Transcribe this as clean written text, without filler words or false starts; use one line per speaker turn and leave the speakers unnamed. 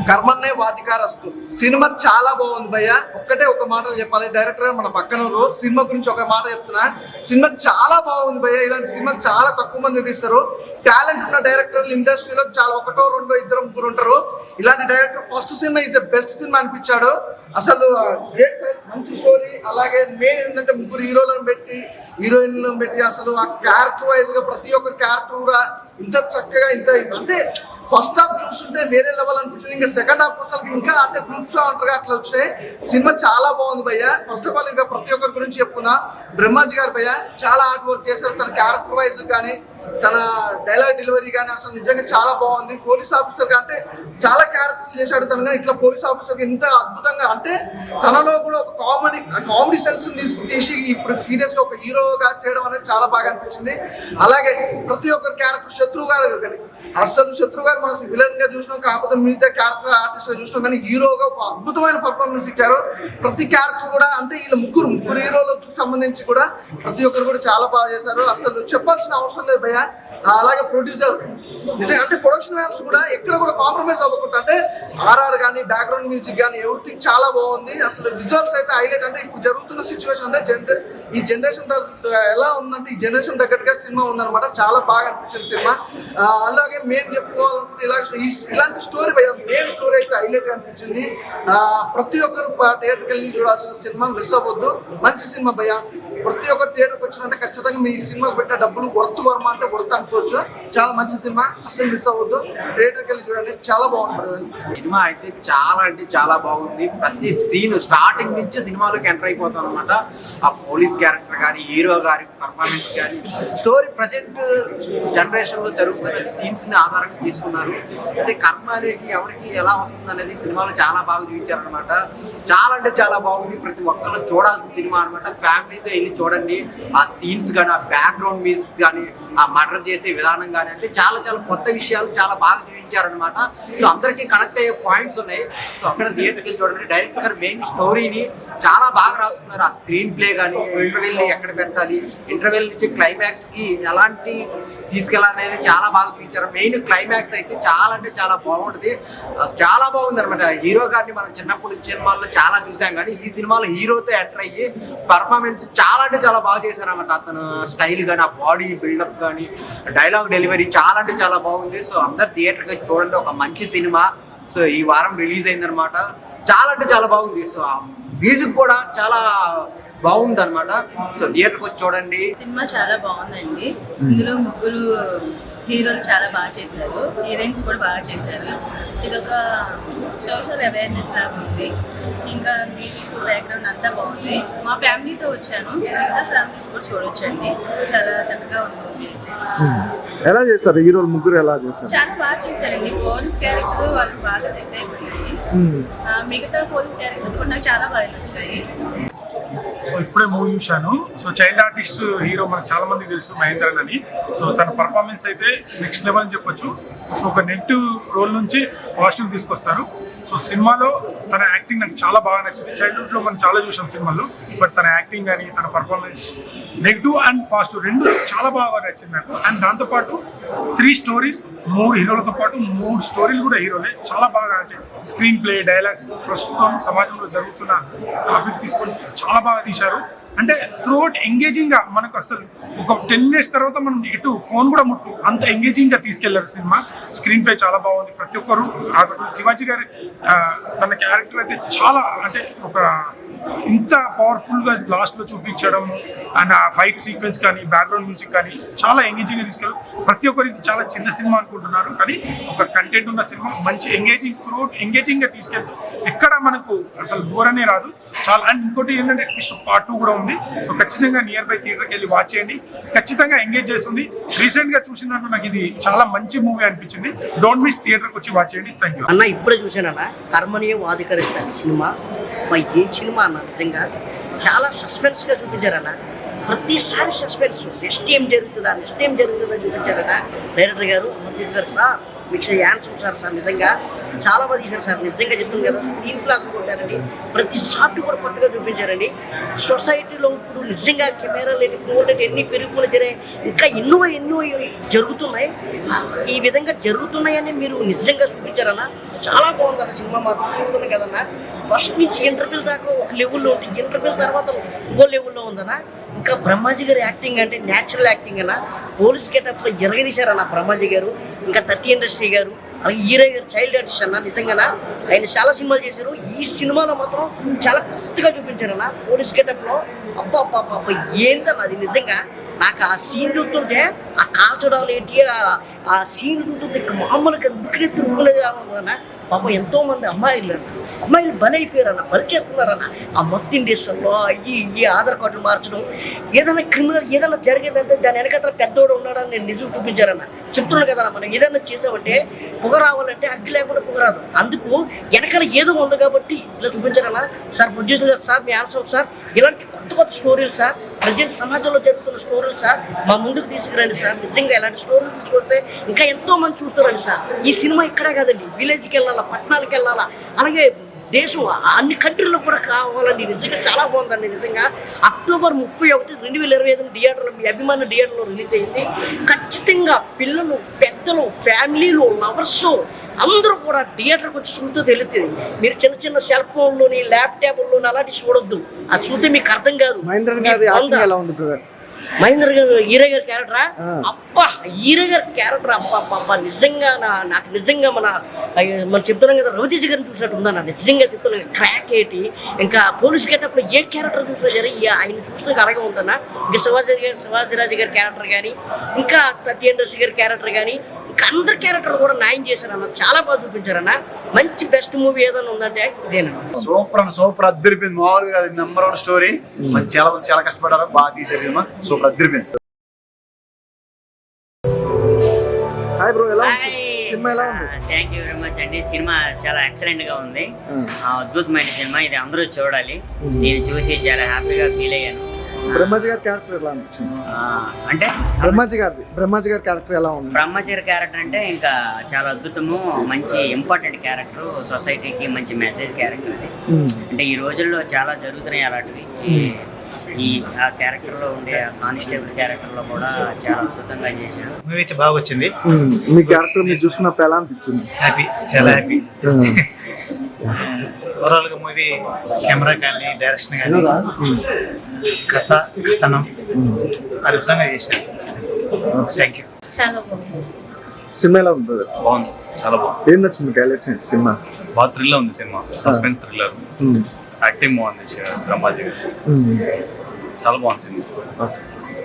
కర్మన్నే వాతికారస్తు cinema చాలా బాగుంది భయ్య. ఒక్కటే ఒక మాట చెప్పాలి, డైరెక్టర్ మన పక్కన సినిమా గురించి ఒక మాట చెప్తున్నా. సినిమా చాలా బాగుంది భయ్య. ఇలాంటి సినిమాలు చాలా తక్కువ మంది తీస్తారు. టాలెంట్ ఉన్న డైరెక్టర్లు ఇండస్ట్రీలో చాలా ఒకటో రెండో ఇద్దరు ముగ్గురు ఉంటారు. ఇలాంటి డైరెక్టర్ ఫస్ట్ సినిమా ఈజ్ ద బెస్ట్ సినిమా అనిపించాడు. అసలు మంచి స్టోరీ, అలాగే మెయిన్ ఏంటంటే ముగ్గురు హీరోలను పెట్టి హీరోయిన్లను పెట్టి అసలు ఆ క్యారెక్టర్ వైజ్ గా ప్రతి ఒక్క క్యారెక్టర్ కూడా ఇంత చక్కగా ఇంత అంటే ఫస్ట్ హాఫ్ చూస్తుంటే వేరే లెవెల్ అనిపించింది. ఇంకా సెకండ్ హాఫ్ వచ్చేసరికి ఇంకా అంటే గ్రూప్స్ లో ఉంటారు అట్లా వచ్చినాయి. సినిమా చాలా బాగుంది భయ్య. ఫస్ట్ ఆఫ్ ఆల్ ఇంకా ప్రతి ఒక్కరి గురించి చెప్పుకున్నా, బ్రహ్మాజీ గారు భయ్య చాలా హార్డ్ వర్క్ చేశారు. తన క్యారెక్టర్ వైజ్ కానీ తన డైలాగ్ డెలివరీ కానీ అసలు నిజంగా చాలా బాగుంది. పోలీస్ ఆఫీసర్ అంటే చాలా క్యారెక్టర్లు చేశాడు తను, కానీ ఇట్లా పోలీస్ ఆఫీసర్ ఇంత అద్భుతంగా అంటే తనలో కూడా ఒక కామెడీ సెన్స్ తీసి ఇప్పుడు సీరియస్ గా ఒక హీరోగా చేయడం అనేది చాలా బాగా అనిపించింది. అలాగే ప్రతి ఒక్కరి క్యారెక్టర్ శత్రువు గారు కానీ అసలు శత్రువు గారు మనం విలన్ గా చూసినాం, కాకపోతే మిగతా క్యారెక్టర్ ఆర్టిస్ట్ గా చూసినాం, కానీ హీరోగా ఒక అద్భుతమైన పర్ఫార్మెన్స్ ఇచ్చారు. ప్రతి క్యారెక్టర్ కూడా అంటే వీళ్ళ ముగ్గురు హీరోలకు సంబంధించి కూడా ప్రతి ఒక్కరు కూడా చాలా బాగా చేశారు. అసలు చెప్పాల్సిన అవసరం లేదు భయ్య. అలాగే ప్రొడ్యూసర్ నిజంగా అంటే ప్రొడక్షన్ వాల్యూస్ కూడా ఎక్కడ కూడా కాంప్రమైజ్ అవ్వకుండా అంటే ఆర్ఆర్ కానీ బ్యాక్గ్రౌండ్ మ్యూజిక్ కానీ ఎవ్రీథింగ్ చాలా బాగుంది. అసలు విజువల్స్ అయితే హైలైట్. అంటే ఇప్పుడు జరుగుతున్న సిచ్యువేషన్ అంటే ఈ జనరేషన్ ఎలా ఉందంటే ఈ జనరేషన్ తగ్గట్టుగా సినిమా ఉందన్నమాట. చాలా బాగా అనిపించింది సినిమా. అలాగే మేము చెప్పుకోవాలంటే ఇలాంటి స్టోరీ మెయిన్ స్టోరీ అయితే హైలైట్ అనిపించింది. ప్రతి ఒక్కరు థియేటర్కి వెళ్ళి చూడాల్సిన సినిమా, మిస్ అవ్వద్దు. మంచి సినిమా భయ్య. ప్రతి ఒక్కరు థియేటర్కి వచ్చినంటే ఖచ్చితంగా మీ సినిమాకి పెట్టిన డబ్బులు వర్త్ వర్మ అంటే వర్త్ అనుకోవచ్చు. చాలా మంచి సినిమా, అసలు మిస్ అవ్వద్దు. థియేటర్కి వెళ్ళి చూడండి, చాలా బాగుంటుంది.
సినిమా అయితే చాలా అంటే చాలా బాగుంది. ప్రతి సీన్ స్టార్టింగ్ నుంచి సినిమాలోకి ఎంటర్ అయిపోతాం అనమాట. ఆ పోలీస్ క్యారెక్టర్ కానీ హీరో గారి పర్ఫార్మెన్స్ కానీ స్టోరీ ప్రజెంట్ జనరేషన్లో జరుగుతున్న సీన్స్ని ఆధారంగా తీసుకున్నారు. అంటే కర్మ అనేది ఎవరికి ఎలా వస్తుంది అనేది సినిమాలో చాలా బాగా చూపించారనమాట. చాలా అంటే చాలా బాగుంది. ప్రతి ఒక్కరు చూడాల్సిన సినిమా అనమాట. ఫ్యామిలీతో వెళ్ళి చూడండి. ఆ సీన్స్ కానీ ఆ బ్యాక్గ్రౌండ్ మ్యూజిక్ కానీ ఆ మర్డర్ చేసే విధానం కానీ అంటే చాలా చాలా కొత్త విషయాలు చాలా బాగా చూపించారనమాట. సో అందరికీ కనెక్ట్ అయ్యే పాయింట్స్ ఉన్నాయి. సో అక్కడ థియేటర్కి వెళ్ళి చూడండి. డైరెక్టర్ గారు మెయిన్ స్టోరీని చాలా బాగా రాసుకున్నారు. ఆ స్క్రీన్ ప్లే కానీ ఇంటర్వెల్ ఎక్కడ పెట్టాలి, ఇంటర్వెల్ నుంచి క్లైమాక్స్ కి ఎలాంటి తీసుకెళ్ళాలనేది చాలా బాగా చూపించారు. మెయిన్ క్లైమాక్స్ అయితే చాలా అంటే చాలా బాగుంటుంది. చాలా బాగుంది అనమాట. హీరో గారిని మనం చిన్నప్పుడు సినిమాల్లో చాలా చూసాం, కానీ ఈ సినిమాలో హీరోతో ఎంటర్ అయ్యి పర్ఫార్మెన్స్ చాలా అంటే చాలా బాగా చేశారనమాట. అతను స్టైల్ కానీ ఆ బాడీ బిల్డప్ కానీ డైలాగ్ డెలివరీ చాలా అంటే చాలా బాగుంది. సో అందరు థియేటర్కి చూడండి. ఒక మంచి సినిమా. సో ఈ వారం రిలీజ్ అయిందనమాట. చాలా అంటే చాలా బాగుంది. సో మ్యూజిక్ కూడా చాలా బాగుంది అనమాట. సో థియేటర్కి వచ్చి చూడండి.
సినిమా చాలా బాగుందండి. ఇందులో ముగ్గురు హీరోలు చాలా బాగా చేశారు, హీరోయిన్స్ కూడా బాగా చేశారు. ఇదొక సోషల్ అవేర్నెస్ లాగా ఉంది. ఇంకా మ్యూజిక్ బ్యాక్గ్రౌండ్ అంతా బాగుంది. మా ఫ్యామిలీతో వచ్చాను, మిగతా ఫ్యామిలీస్ కూడా చూడొచ్చండి. చాలా చక్కగా ఉంది.
ఎలా చేశారు హీరోలు ముగ్గురు? ఎలా చేశారు?
చాలా బాగా చేశారండి. పోలీస్ క్యారెక్టర్ వాళ్ళకి బాగా సెట్ అయిపోయాయి. మిగతా పోలీస్ క్యారెక్టర్ కూడా నాకు చాలా బాగా నచ్చాయి.
సో ఇప్పుడే మూవీ చూశాను. సో చైల్డ్ ఆర్టిస్ట్ హీరో మనకు చాలా మంది తెలుసు, మహేంద్రన్ అని. సో తన పర్ఫార్మెన్స్ అయితే నెక్స్ట్ లెవెల్ అని చెప్పొచ్చు. సో ఒక నెగిటివ్ రోల్ నుంచి పాజిటివ్ తీసుకొస్తారు. సో సినిమాలో తన యాక్టింగ్ నాకు చాలా బాగా నచ్చింది. చైల్డ్హుడ్లో మనం చాలా చూసాం సినిమాల్లో, బట్ తన యాక్టింగ్ కానీ తన పర్ఫార్మెన్స్ నెగిటివ్ అండ్ పాజిటివ్ రెండు చాలా బాగా నచ్చింది నాకు. అండ్ దాంతోపాటు 3 స్టోరీస్, 3 హీరోలతో పాటు 3 స్టోరీలు కూడా హీరోలే చాలా బాగా అంటే స్క్రీన్ ప్లే, డైలాగ్స్, ప్రస్తుతం సమాజంలో జరుగుతున్న టాపిక్ తీసుకొని చాలా బాగా తీశారు. అంటే త్రూఅవుట్ ఎంగేజింగ్ గా మనకు అసలు ఒక 10 minutes తర్వాత మనం ఎటు ఫోన్ కూడా ముట్టుకు అంత ఎంగేజింగ్ గా తీసుకెళ్లారు సినిమా. స్క్రీన్ ప్లే చాలా బాగుంది. ప్రతి ఒక్కరు శివాజీ గారి తన క్యారెక్టర్ అయితే చాలా అంటే ఒక ఇంత పవర్ఫుల్ గా లాస్ట్ లో చూపించడము అండ్ ఆ ఫైట్ సీక్వెన్స్ కానీ బ్యాక్గ్రౌండ్ మ్యూజిక్ కానీ చాలా ఎంగేజింగ్ గా తీసుకెళ్ళారు. ప్రతి ఒక్కరు ఇది చాలా చిన్న సినిమా అనుకుంటున్నారు, కానీ ఒక కంటెంట్ ఉన్న సినిమా, మంచి ఎంగేజింగ్ త్రూఅవుట్ ఎంగేజింగ్ గా తీసుకెళ్తూ ఎక్కడ మనకు అసలు బోర్ అనే రాదు. చాలా అండ్ ఇంకోటి ఏంటంటే పార్ట్ 2 కూడా ఉంది. సో ఖచ్చితంగా నియర్ బై థియేటర్కి వెళ్ళి వాచ్ చేయండి. ఖచ్చితంగా ఎంగేజ్ చేస్తుంది. రీసెంట్ గా చూసిన దాంట్లో నాకు ఇది చాలా మంచి మూవీ అనిపించింది. డోంట్ మిస్, థియేటర్కి వచ్చి వాచ్ చేయండి. థ్యాంక్ యూ
అన్న. ఇప్పుడే చూశానన్న కర్మనీయ వాదికరిస్తారు సినిమా. ఏం సినిమా అన్న, నిజంగా చాలా సస్పెన్స్గా చూపించారన్న. ప్రతిసారి సస్పెన్స్, నెక్స్ట్ ఏం జరుగుతుందా చూపించారన్న డైరెక్టర్ గారు. సార్ మీకు యాన్సర్ సార్ నిజంగా చాలా బాగా తీశారు సార్. నిజంగా చెప్తుంది కదా, స్క్రీన్ ప్లే కొట్టారండి. ప్రతి షాట్ కూడా కొత్తగా చూపించారండి. సొసైటీలో ఇప్పుడు నిజంగా కెమెరాలు ఎన్ని పెరుగుకుని జరిగాయి, ఇంకా ఎన్నో జరుగుతున్నాయి. ఈ విధంగా జరుగుతున్నాయని మీరు నిజంగా చూపించారన్న. చాలా బాగుందన్న సినిమా మాత్రం చూడను కదన్నా. ఫస్ట్ నుంచి ఇంటర్వ్యూ దాకా ఒక లెవెల్లో ఉంటుంది, ఇంటర్వ్యూ తర్వాత ఇంకో లెవెల్లో ఉందన్న. ఇంకా బ్రహ్మాజీ గారి యాక్టింగ్ అంటే న్యాచురల్ యాక్టింగ్ అన్న. పోలీస్ గెటప్లో ఎరగదీశారన్న బ్రహ్మాజీ గారు, ఇంకా 30 ఇండస్ట్రీ గారు, అలాగే హీరో గారు చైల్డ్ ఆర్టిస్ట్ అన్న. నిజంగా ఆయన చాలా సినిమాలు చేశారు, ఈ సినిమాలో మాత్రం చాలా కొత్తగా చూపించారన్న పోలీస్ గెటప్లో. అబ్బా అబ్బా అబ్బా ఏంటన్న అది నిజంగా. నాకు ఆ సీన్ చూస్తుంటే ఆ కాల్చడాలు ఏంటి, ఆ సీన్ చూస్తుంటే మామూలుగా ముఖ్యన్న. పాపం ఎంతో మంది అమ్మాయిలు బలైపోయారన్న, బలిచేస్తున్నారన్న. ఆ మొత్తం దేశంలో ఈ ఆధార్ కార్డులు మార్చడం, ఏదైనా క్రిమినల్ ఏదైనా జరిగేదంటే దాని వెనకాల పెద్దోడు ఉన్నాడని నేను నిజం చూపించారన్న. చెప్తున్నాను కదా, మనం ఏదైనా చేసామంటే పొగ రావాలంటే అగ్గి లేకుండా పొగ రాదు. అందుకు వెనకాల ఏదో ఉంది కాబట్టి ఇలా చూపించారన్న. సార్ ప్రొడ్యూసర్ గారు, సార్ మీ ఆన్సర్ సార్, ఇలాంటి కొత్త స్టోరీలు సార్, ప్రజెంట్ సమాజంలో జరుగుతున్న స్టోరీలు సార్ మా ముందుకు తీసుకురండి సార్. నిజంగా ఇలాంటి స్టోరీలు తీసుకొస్తే ఇంకా ఎంతో మంది చూస్తారండి సార్. ఈ సినిమా ఇక్కడే కాదండి, విలేజ్కి వెళ్ళాలా, పట్టణాలకు వెళ్ళాలా, అలాగే దేశం అన్ని కంట్రీల్లో కూడా కావాలండి. నిజంగా చాలా బాగుందండి. నిజంగా అక్టోబర్ 31, 2025 థియేటర్లో, మీ అభిమాన థియేటర్లో రిలీజ్ అయింది. ఖచ్చితంగా పిల్లలు, పెద్దలు, ఫ్యామిలీలు, లవర్స్ అందరూ కూడా థియేటర్కి వచ్చి చూస్తూ తెలుస్తుంది. మీరు చిన్న చిన్న సెల్ ఫోన్లోని, ల్యాప్టాప్లోని అలాంటివి చూడొద్దు. అది చూస్తే మీకు అర్థం కాదు.
మహేంద్ర గారి యాక్టింగ్ ఎలా ఉంది బ్రదర్?
మహేంద్ర గారు హీరో గారి క్యారెక్టరా, అబ్బా హీరో గారి క్యారెక్టర్ అబ్బా నిజంగా నాకు నిజంగా మనం చెప్తున్నాం కదా, రవితేజ గారిని చూసినట్టు ఉందా. నిజంగా చెప్తున్నాను, క్రాక్ ఏంటి, ఇంకా పోలీస్ గెటప్లో ఏ క్యారెక్టర్ చూసినా సరే ఆయన చూసినా అలాగే ఉందన్నా. ఇంకా శివాజీరాజు గారి క్యారెక్టర్ కానీ, ఇంకా 30 ఇండస్ట్రీ గారి క్యారెక్టర్ కానీ, ఇంకా అందరి క్యారెక్టర్ కూడా న్యాయం చేశారన్న. చాలా బాగా చూపించారన్న. మంచి బెస్ట్ మూవీ ఏదైనా ఉందంటే ఇదేనా.
సూపర్ అద్దరిపోయింది. మామూలుగా నెంబర్ 1 స్టోరీ. చాలా కష్టపడ్డారు, బాగా తీసారు సినిమా. సూపర్ అద్దరిపోయింది.
హాయ్ బ్రో, ఎలా ఉంది సినిమా? ఎలా ఉంది?
థ్యాంక్ యూ వెరీ మచ్ అండి. సినిమా చాలా ఎక్సలెంట్ గా ఉంది, అద్భుతమైన సినిమా. ఇది అందరూ చూడాలి. నేను చూసి చాలా హ్యాపీగా ఫీల్ అయ్యాను.
బ్రహ్మాజీ గారి క్యారెక్టర్ ఎలా అనిపించింది?
అంటే
బ్రహ్మాజీ గారి క్యారెక్టర్ ఎలా ఉంది?
బ్రహ్మచారి క్యారెక్టర్ అంటే ఇంకా చాలా అద్భుతము, మంచి ఇంపార్టెంట్ క్యారెక్టర్, సొసైటీకి మంచి మెసేజ్ క్యారెక్టర్ అది. అంటే ఈ రోజుల్లో చాలా జరుగుతున్నాయి అలాంటివి. ఆ క్యారెక్టర్ లో ఉండే కానిస్టేబుల్ క్యారెక్టర్ లో కూడా చాలా అద్భుతంగా చేశాడు.
మూవీ అయితే బాగా వచ్చింది.
మీ క్యారెక్టర్ మీరు చూసుకున్నప్పుడు ఎలా అనిపించింది?
హ్యాపీ, చాలా హ్యాపీ. ఓవరాల్ గా మూవీ కెమెరా కానీ, డైరెక్షన్ కానీ, కథనం అద్భుతంగా చేశారు. Thank you.
చాలా బాగుంది.
సినిమా ఎలా ఉంది బ్రదర్?
బాగుంది, చాలా బాగుంది.
ఏం నచ్చింది మీకు హైలైట్స్ ఏంటి సినిమా?
బాగా థ్రిల్ ఉంది సినిమా, సస్పెన్స్ థ్రిల్లర్, యాక్టింగ్ బాగుంది బ్రహ్మాజీ గారు, చాలా బాగుంది సినిమా.
ఓకే.